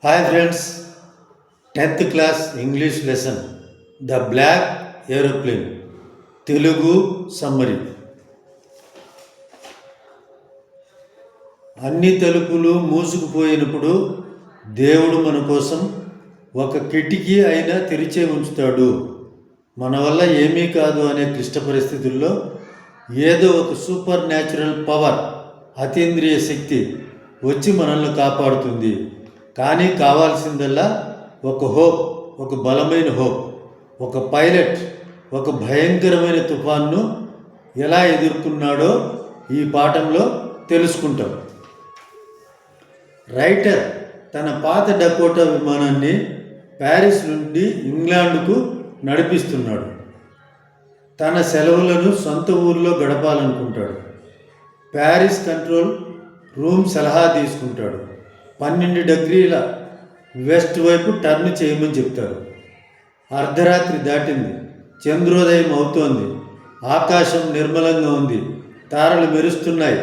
Hi friends, 10th class English lesson the black aeroplane Telugu summary. అన్ని తలుపులు మూసుకుపోయినప్పుడు దేవుడు మన కోసం ఒక కిటికీ అయినా తెరిచే ఉంచుతాడు. మన వల్ల ఏమీ కాదు అనే క్లిష్ట పరిస్థితుల్లో ఏదో ఒక సూపర్ న్యాచురల్ పవర్, అతీంద్రియ శక్తి వచ్చి మనల్ని కాపాడుతుంది. కానీ కావాల్సిందల్లా ఒక హోప్, ఒక బలమైన హోప్. ఒక పైలట్ ఒక భయంకరమైన తుఫాన్ను ఎలా ఎదుర్కొన్నాడో ఈ పాఠంలో తెలుసుకుంటాం. రైటర్ తన పాత డకోటా విమానాన్ని ప్యారిస్ నుండి ఇంగ్లాండ్కు నడిపిస్తున్నాడు. తన సెలవులను సొంత ఊర్లో గడపాలనుకుంటాడు. ప్యారిస్ కంట్రోల్ రూమ్ సలహా తీసుకుంటాడు. 12 డిగ్రీల వెస్ట్ వైపు టర్న్ చేయమని చెప్తారు. అర్ధరాత్రి దాటింది. చంద్రోదయం అవుతోంది. ఆకాశం నిర్మలంగా ఉంది. తారలు మెరుస్తున్నాయి.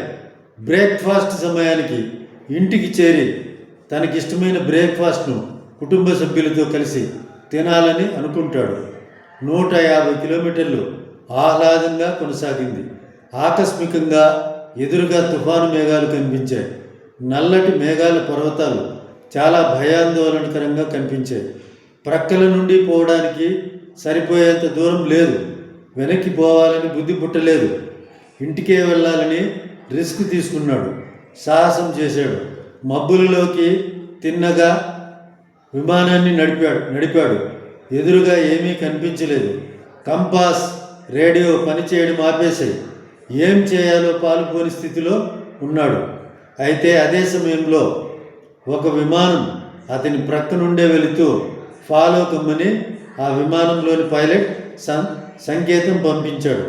బ్రేక్ఫాస్ట్ సమయానికి ఇంటికి చేరి తనకిష్టమైన బ్రేక్ఫాస్ట్ను కుటుంబ సభ్యులతో కలిసి తినాలని అనుకుంటాడు. 150 కిలోమీటర్లు ఆహ్లాదంగా కొనసాగింది. ఆకస్మికంగా ఎదురుగా తుఫాను మేఘాలు కనిపించాయి. నల్లటి మేఘాల పర్వతాలు చాలా భయాందోళనకరంగా కనిపించాయి. ప్రక్కల నుండి పోవడానికి సరిపోయేంత దూరం లేదు. వెనక్కి పోవాలని బుద్ధి పుట్టలేదు. ఇంటికే వెళ్ళాలని రిస్క్ తీసుకున్నాడు. సాహసం చేశాడు. మబ్బులలోకి తిన్నగా విమానాన్ని నడిపాడు. ఎదురుగా ఏమీ కనిపించలేదు. కంపాస్, రేడియో పనిచేయడం ఆపేశాయి. ఏం చేయాలో పాలుపోని స్థితిలో ఉన్నాడు. అయితే అదే సమయంలో ఒక విమానం అతని ప్రక్క నుండే వెళుతూ ఫాలో కమ్మని ఆ విమానంలోని పైలట్ సంకేతం పంపించాడు.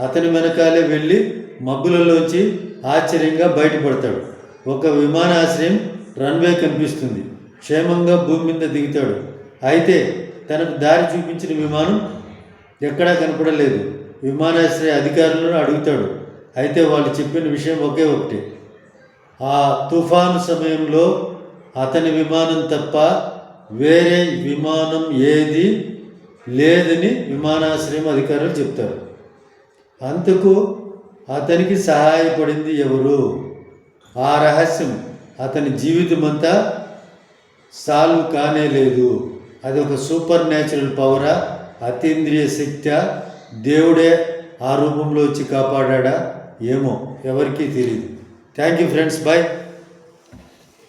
అతని వెనకాలే వెళ్ళి మబ్బులలోంచి ఆశ్చర్యంగా బయటపడతాడు. ఒక విమానాశ్రయం, రన్వే కనిపిస్తుంది. క్షేమంగా భూమి మీద దిగుతాడు. అయితే తనకు దారి చూపించిన విమానం ఎక్కడా కనపడలేదు. విమానాశ్రయ అధికారులను అడుగుతాడు. అయితే వాళ్ళు చెప్పిన విషయం ఒకే ఒకటి. ఆ తుఫాను సమయంలో అతని విమానం తప్ప వేరే విమానం ఏది లేదని విమానాశ్రయం అధికారులు చెప్తారు. అందుకు అతనికి సహాయపడింది ఎవరు? ఆ రహస్యం అతని జీవితం అంతా సాల్వ్ కానే లేదు. అది ఒక సూపర్ న్యాచురల్ పవరా, అతీంద్రియ శక్తి, దేవుడే ఆ రూపంలో వచ్చి కాపాడా? ఏమో, ఎవరికీ తెలియదు. Thank you friends, bye.